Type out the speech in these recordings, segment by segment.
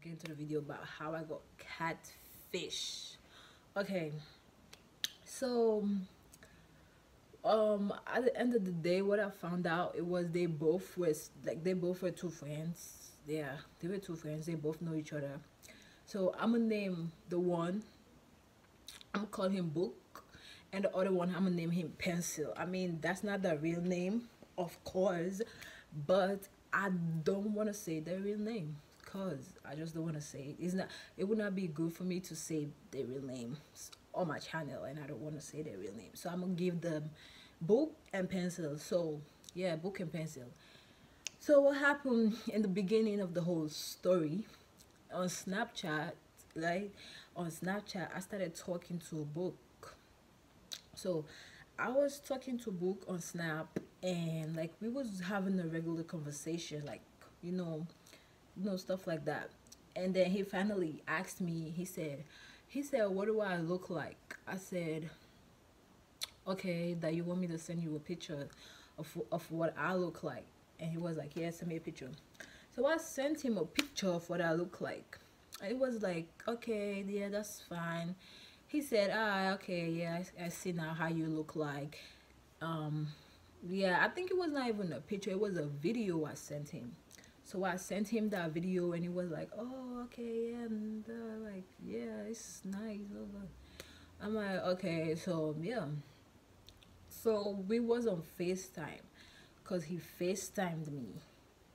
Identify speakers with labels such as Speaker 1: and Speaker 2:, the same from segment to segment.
Speaker 1: get into the video about how I got catfish. Okay, so at the end of the day, what I found out, it was they both were two friends. Yeah, they were two friends. They both know each other. So I'm gonna name the one, I'm gonna call him Book, and the other one I'm gonna name him Pencil. I mean, that's not the real name, of course, but I don't want to say their real name because I just don't want to say it. It's not. It would not be good for me to say their real names on my channel, and I don't want to say their real name. So I'm gonna give them Book and Pencil. So yeah, Book and Pencil. So what happened in the beginning of the whole story on Snapchat, right? On Snapchat, I started talking to a Book. So I was talking to Book on Snap, and like we was having a regular conversation, like you know, stuff like that. And then he finally asked me. He said, "What do I look like?" I said, "Okay, that you want me to send you a picture of what I look like." And he was like, "Yeah, send me a picture." So I sent him a picture of what I look like. It was like, "Okay, yeah, that's fine." He said, "Ah, okay, yeah, I see now how you look like." Um, yeah, I think it was not even a picture, it was a video I sent him. So I sent him that video, and he was like, "Oh, okay, yeah, and like, yeah, it's nice." Blah, blah. I'm like, "Okay, so yeah." So we was on FaceTime, because he FaceTimed me.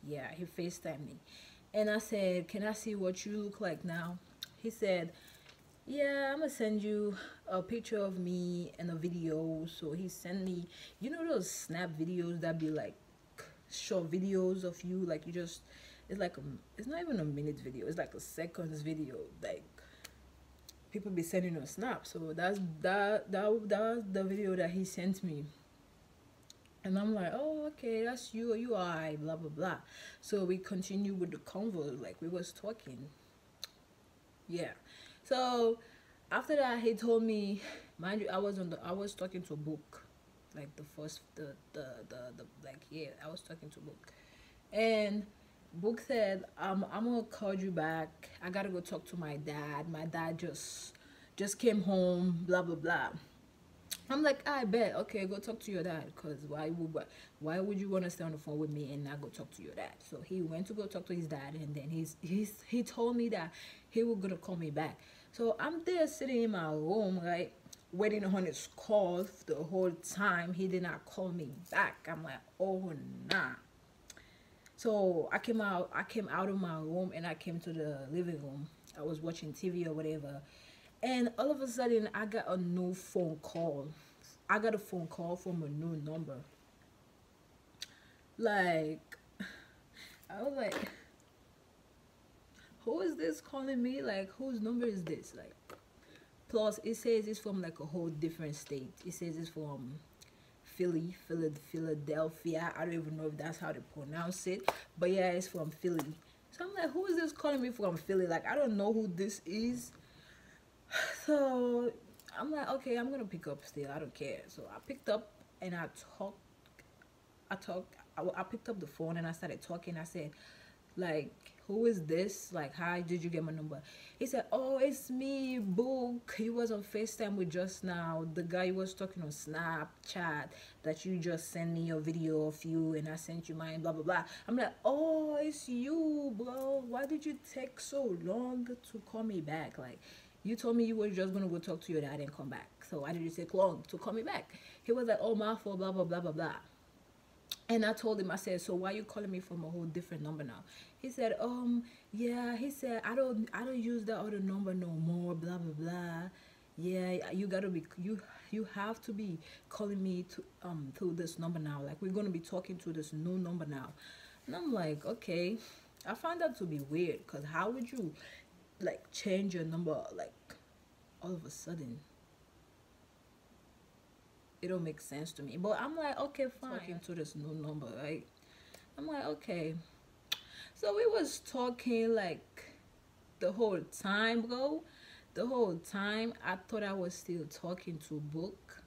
Speaker 1: Yeah, he FaceTimed me. And I said, "Can I see what you look like now?" He said, "Yeah, I'm gonna send you a picture of me and a video." So he sent me, those snap videos that be like short videos of you, like you just, it's like it's not even a minute video, it's like a seconds video, like people be sending a snap. So that's the video that he sent me. And I'm like, "Oh, okay, that's you are, blah blah blah." So we continue with the convo, like we was talking. Yeah. So after that, he told me, mind you, I was talking to a Book, like the first the like, yeah, I was talking to Book, and Book said, I'm gonna call you back. I gotta go talk to my dad. My dad just came home. Blah blah blah. I'm like, "I bet. Okay, go talk to your dad. Cause why would you want to stay on the phone with me and not go talk to your dad?" So he went to go talk to his dad, and then he told me that he was gonna call me back. So I'm there sitting in my room, right, waiting on his call the whole time. He did not call me back. I'm like, "Oh nah." So I came out of my room, and I came to the living room. I was watching TV or whatever, and all of a sudden I got a new phone call. I got a phone call from a new number. Like, I was like, "Who is this calling me? Like, whose number is this?" Like, plus it says it's from like a whole different state. It says it's from Philadelphia. I don't even know if that's how they pronounce it, but yeah, it's from Philly. So I'm like, "Who is this calling me from Philly? Like, I don't know who this is." So I'm like, "Okay, I'm gonna pick up still. I don't care." So I picked up, and talked. I talked. I picked up the phone, and I started talking. I said, like, "Who is this? Like, how did you get my number?" He said, "Oh, it's me, Book. He was on FaceTime with just now. The guy who was talking on Snapchat, that you just sent me a video of you, and I sent you mine, blah, blah, blah." I'm like, "Oh, it's you, bro. Why did you take so long to call me back? Like, you told me you were just going to go talk to your dad and come back. So why did you take long to call me back?" He was like, "Oh, my fault, blah, blah, blah, blah, blah." And I told him, I said, "So why you calling me from a whole different number now?" He said, yeah." He said, I don't use that other number no more, blah blah blah. Yeah, you have to be calling me to through this number now. Like, we're gonna be talking to this new number now." And I'm like, "Okay." I found that to be weird, because how would you like change your number like all of a sudden? It don't make sense to me. But I'm like, "Okay, fine." Talking to this new number, right? I'm like, "Okay." So we was talking like the whole time, bro. The whole time I thought I was still talking to Book.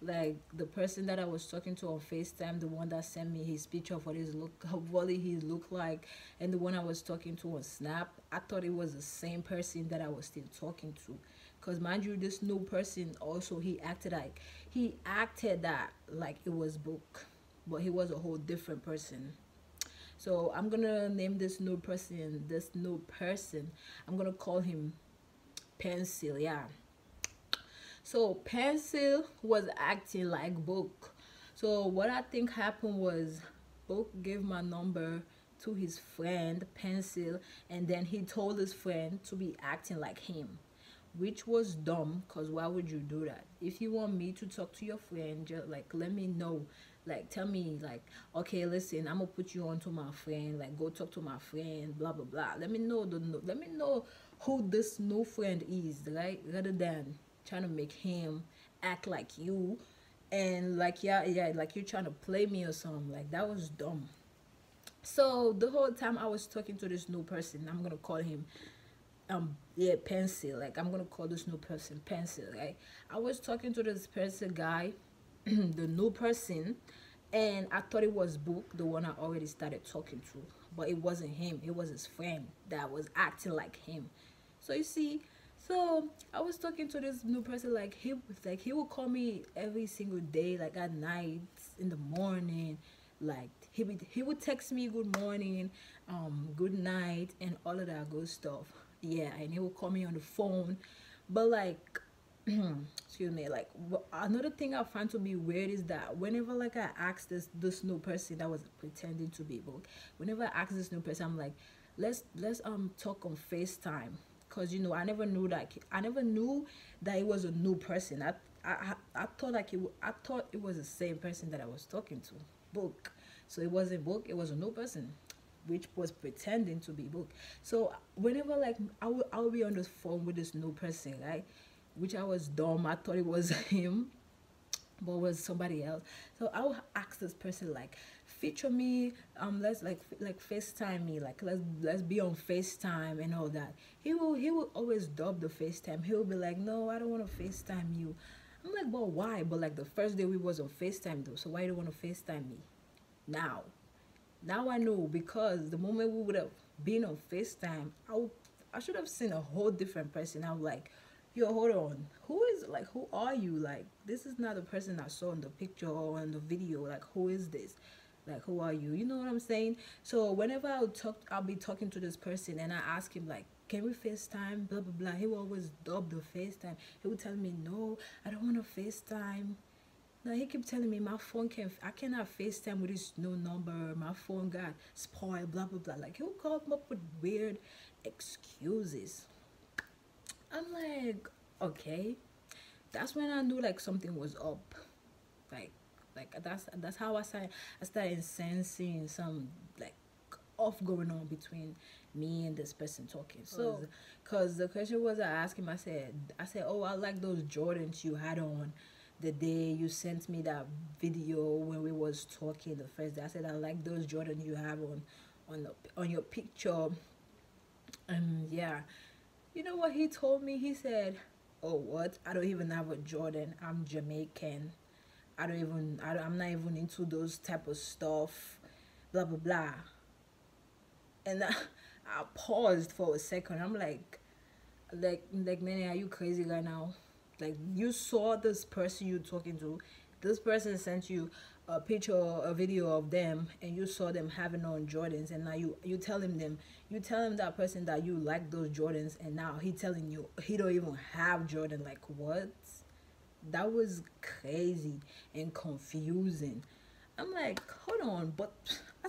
Speaker 1: like the person that I was talking to on FaceTime, the one that sent me his picture of what his look, how volley he looked like, and the one I was talking to on Snap, I thought it was the same person that I was still talking to. Cause mind you, this new person also he acted that like it was Book, but he was a whole different person. So I'm gonna name this new person. This new person, I'm gonna call him Pencil. Yeah. So Pencil was acting like Book. So what I think happened was Book gave my number to his friend Pencil, and then he told his friend to be acting like him, which was dumb. Cause why would you do that? If you want me to talk to your friend, just like let me know. Like tell me like, okay, listen, I'm gonna put you on to my friend. Like go talk to my friend. Blah blah blah. Let me know who this new friend is, right? Rather than trying to make him act like you, and like yeah, like you're trying to play me or something. Like that was dumb. So the whole time I was talking to this new person, I'm gonna call him yeah, Pencil. Like I'm gonna call this new person Pencil, right? I was talking to this person guy, the new person, and I thought it was Book, the one I already started talking to, but it wasn't him. It was his friend that was acting like him. So you see, so I was talking to this new person, like he would call me every single day, like at night, in the morning, like he would text me good morning, good night, and all of that good stuff. Yeah, and he would call me on the phone, but like excuse me, like another thing I find to be weird is that whenever like I ask this new person that was pretending to be Book, whenever I ask this new person, I'm like, let's talk on FaceTime, because you know I never knew that it was a new person. I thought like I thought it was the same person that I was talking to, Book. So it wasn't Book, it was a new person, which was pretending to be Book. So whenever like I will be on the phone with this new person, right? Which I was dumb. I thought it was him, but it was somebody else. So I will ask this person like, feature me, let's like FaceTime me, like let's be on FaceTime and all that. He will always dub the FaceTime. He will be like, no, I don't want to FaceTime you. I'm like, but why? But like the first day we was on FaceTime though, so why you don't want to FaceTime me now? Now I know, because the moment we would have been on FaceTime, I should have seen a whole different person. I'm like, yo, hold on. Who are you? Like, this is not the person I saw in the picture or in the video. Like, who is this? Like, who are you? You know what I'm saying? So whenever I'll be talking to this person and I ask him like, can we FaceTime? Blah blah blah. He will always dub the FaceTime. He would tell me, no, I don't want to FaceTime. Now he keep telling me my phone I cannot FaceTime with this new number. My phone got spoiled, blah blah blah. Like he'll come up with weird excuses. I'm like, okay. That's when I knew like something was up. Like that's how I started sensing some like off going on between me and this person talking. So, cause the question was I asked him, I said, oh, I like those Jordans you had on the day you sent me that video when we was talking the first day. I said I like those Jordan you have on your picture. And yeah, you know what he told me? He said, oh, what? I don't even have a Jordan. I'm Jamaican. I'm not even into those type of stuff. Blah blah blah. And I paused for a second. I'm like, man, are you crazy right now? Like, you saw this person you're talking to. This person sent you a picture, a video of them, and you saw them having on Jordans, and now you telling that person that you like those Jordans, and now he telling you he don't even have Jordan. Like, what? That was crazy and confusing. I'm like, hold on, but I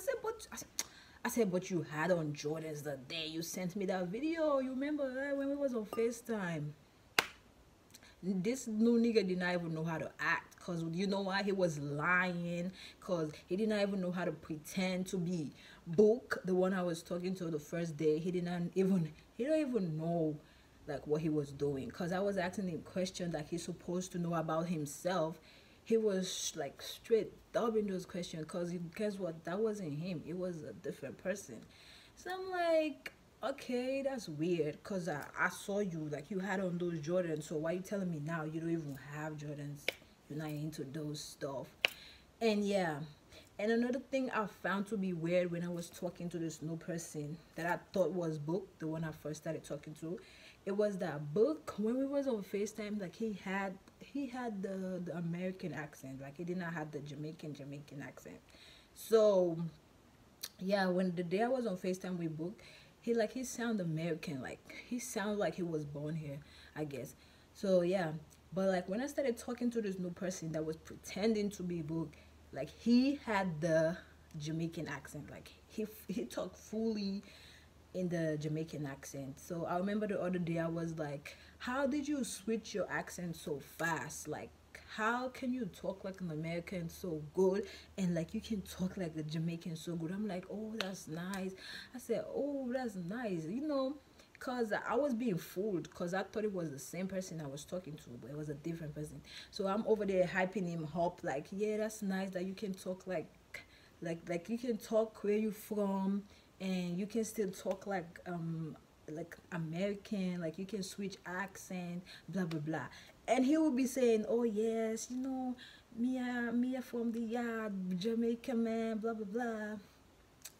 Speaker 1: said, but you had on Jordans the day you sent me that video. You remember when we was on FaceTime? This new nigga did not even know how to act, because you know why? He was lying, because he did not even know how to pretend to be Book, the one I was talking to the first day. He don't even know like what he was doing, because I was asking him questions like he's supposed to know about himself. He was like straight dubbing those questions, because guess what? That wasn't him. It was a different person. So I'm like, okay, that's weird, because I saw you like you had on those Jordans, so why you telling me now you don't even have Jordans? you're not into those stuff. And yeah, and another thing I found to be weird when I was talking to this new person that I thought was Book, the one I first started talking to, it was that Book when we was on FaceTime, like he had the American accent, like he did not have the Jamaican accent. So yeah, when the day I was on FaceTime with Book, he sound American, like he sound like he was born here, I guess. So yeah, but like when I started talking to this new person that was pretending to be Book, like he had the Jamaican accent, like he talked fully in the Jamaican accent. So I remember the other day I was like, "How did you switch your accent so fast? Like, how can you talk like an American so good and like you can talk like the Jamaican so good?" I'm like, "Oh, that's nice." I said, "Oh, that's nice," cause I was being fooled, cause I thought it was the same person I was talking to, but it was a different person. So I'm over there hyping him up, like, "Yeah, that's nice that you can talk like you can talk where you from, and you can still talk like American, like you can switch accent, blah blah blah." And he would be saying, "Oh yes, Mia from the yard, Jamaica man, blah blah blah.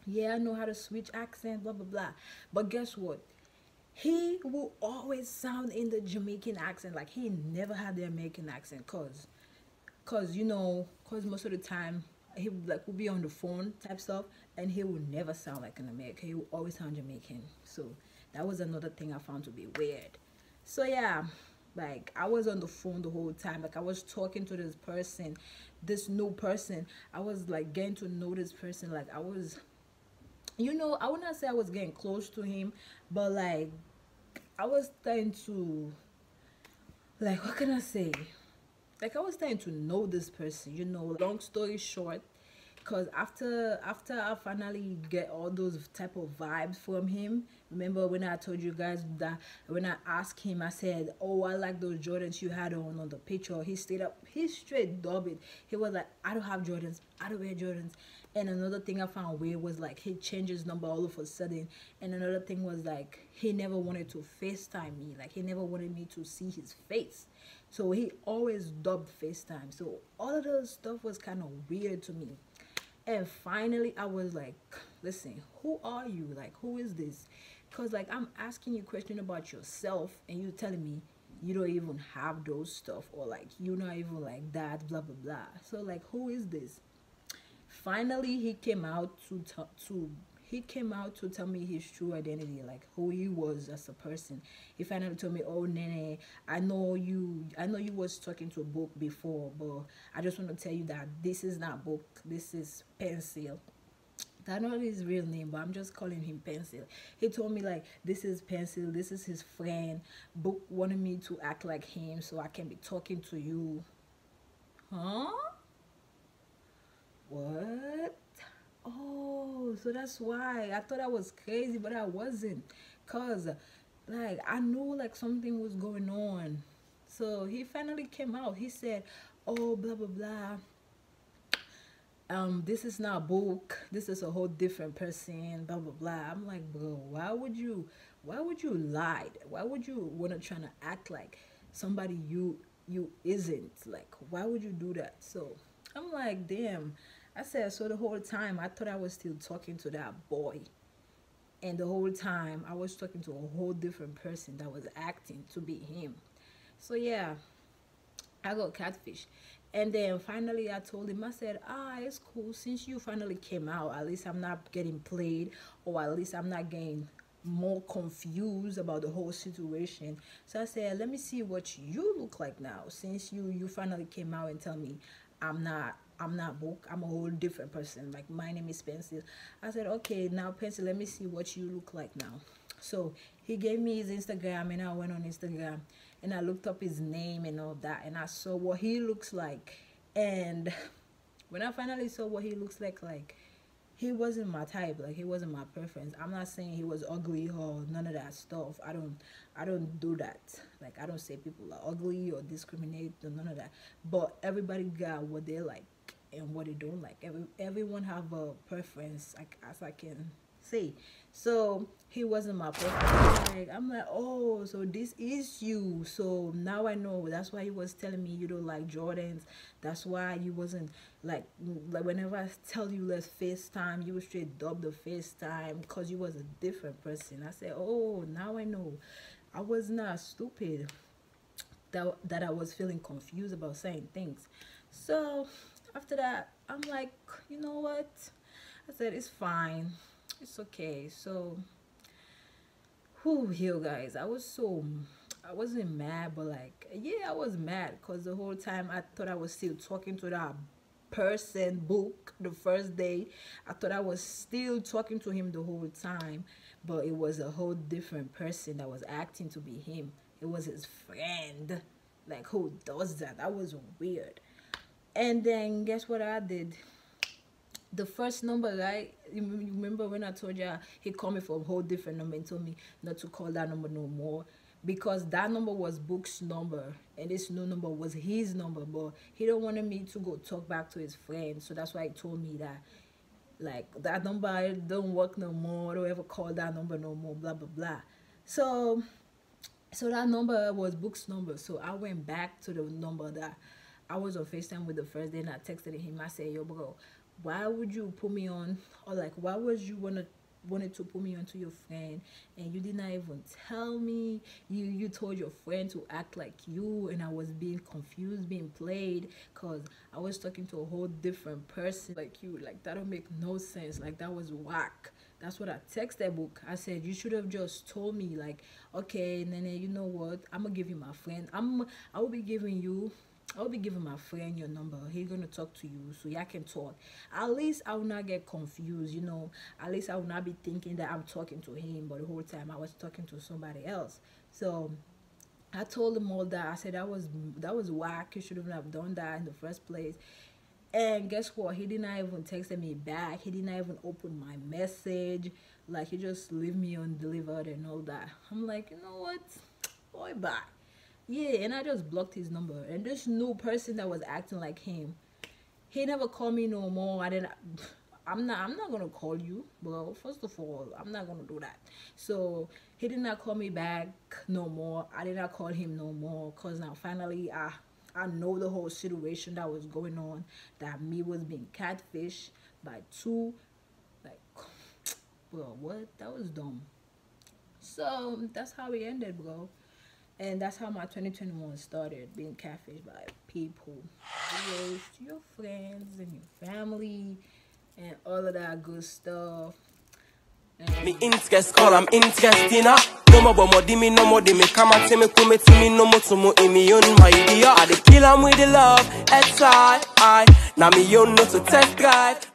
Speaker 1: Yeah, I know how to switch accent, blah blah blah." But guess what? He will always sound in the Jamaican accent, like he never had the American accent, cause most of the time he like will be on the phone type stuff, and he will never sound like an American. He will always sound Jamaican. So that was another thing I found to be weird. So yeah, like I was on the phone the whole time. Like I was talking to this person, this new person. I was like getting to know this person. Like I was, I would not say I was getting close to him, but like I was trying to, like, what can I say? Like I was starting to know this person, long story short, because after I finally get all those type of vibes from him. Remember when I told you guys that when I asked him, I said, "Oh, I like those Jordans you had on the picture." He straight dubbed it. He was like, "I don't have Jordans, I don't wear Jordans." And another thing I found weird was like he changed his number all of a sudden. And another thing was like he never wanted to FaceTime me, like he never wanted me to see his face. So he always dubbed FaceTime. So all of those stuff was kind of weird to me. And finally, I was like, "Listen, who are you? Like, who is this?" Because, like, I'm asking you a question about yourself, and you telling me you don't even have those stuff, or like, you're not even like that, blah, blah, blah. So, like, who is this? Finally, he came out to tell me his true identity, like who he was as a person. He finally told me, "Oh, Nene, I know you was talking to a Book before, but I just want to tell you that this is not Book, this is Pencil." That's not his real name, but I'm just calling him Pencil. He told me like, "This is Pencil, this is his friend. Book wanted me to act like him so I can be talking to you." Huh? What? Oh, so that's why I thought I was crazy, but I wasn't. Cause like I knew like something was going on. So he finally came out. He said, "Oh, blah blah blah. This is not Book. This is a whole different person. Blah blah blah." I'm like, "Bro, why would you lie? Why would you wanna try to act like somebody you isn't? Like, why would you do that?" So I'm like, "Damn." I said, so the whole time I thought I was still talking to that boy, and the whole time I was talking to a whole different person that was acting to be him. So yeah, I got catfish. And then finally I told him, I said, "It's cool. Since you finally came out, at least I'm not getting played, or at least I'm not getting more confused about the whole situation." So I said, "Let me see what you look like now. Since you finally came out and tell me I'm not Book, I'm a whole different person. Like my name is Pencil." I said, "Okay, now Pencil, let me see what you look like now." So he gave me his Instagram, and I went on Instagram and I looked up his name and all that, and I saw what he looks like. And when I finally saw what he looks like he wasn't my type, like he wasn't my preference. I'm not saying he was ugly or none of that stuff. I don't do that. Like I don't say people are ugly or discriminate or none of that. But everybody got what they like and what they don't like. Everyone have a preference, like as I can See, so he wasn't my profile. I'm like, oh, so this is you. So now I know. That's why he was telling me you don't like Jordans. That's why you wasn't like whenever I tell you let's FaceTime, you would straight dub the FaceTime because you was a different person. I said, oh, now I know. I was not stupid. That I was feeling confused about saying things. So after that, I'm like, you know what? I said it's fine, it's okay. So, whew, yo guys, I wasn't mad, but like, yeah, I was mad because the whole time I thought I was still talking to that person book the first day. I thought I was still talking to him the whole time, but it was a whole different person that was acting to be him. It was his friend. Like, who does that? That was weird. And then guess what I did? The first number, right? You remember when I told you he called me from a whole different number and told me not to call that number no more, because that number was Book's number and this new number was his number, but he don't wanted me to go talk back to his friend. So that's why he told me that like that number don't work no more. Don't ever call that number no more. Blah blah blah. So that number was Book's number. So I went back to the number that I was on FaceTime with the first day, and I texted him. I said, yo, bro, why would you put me on, or like, why would you wanted to put me onto your friend, and you did not even tell me? You told your friend to act like you, and I was being confused, being played, because I was talking to a whole different person like you. Like, that don't make no sense. Like, that was whack. That's what I texted Book. I said, you should have just told me, like, okay, Nene, you know what? I'm gonna give you my friend. I will be giving my friend your number. He's gonna talk to you so y'all can talk. At least I will not get confused, you know. At least I will not be thinking that I'm talking to him, but the whole time I was talking to somebody else. So I told him all that. I said that was whack. You shouldn't have done that in the first place. And guess what? He did not even text me back. He did not even open my message. Like, he just leave me undelivered and all that. I'm like, you know what? Boy, bye. Yeah, and I just blocked his number. And this new person that was acting like him, he never called me no more. I'm not gonna call you, bro. First of all, I'm not gonna do that. So he did not call me back no more. I did not call him no more, because now finally I know the whole situation that was going on, that me was being catfished by two, like, bro, what? That was dumb. So that's how it ended, bro. And that's how my 2021 started, being catfished by people. Videos to your friends and your family and all of that good stuff.
Speaker 2: Me interest call, I'm interesting. No more dimi, no more dimi. Come and tell me, come to me, no more to mo imi on my idea. I the kill 'em with the love, outside. Now me you know to test drive.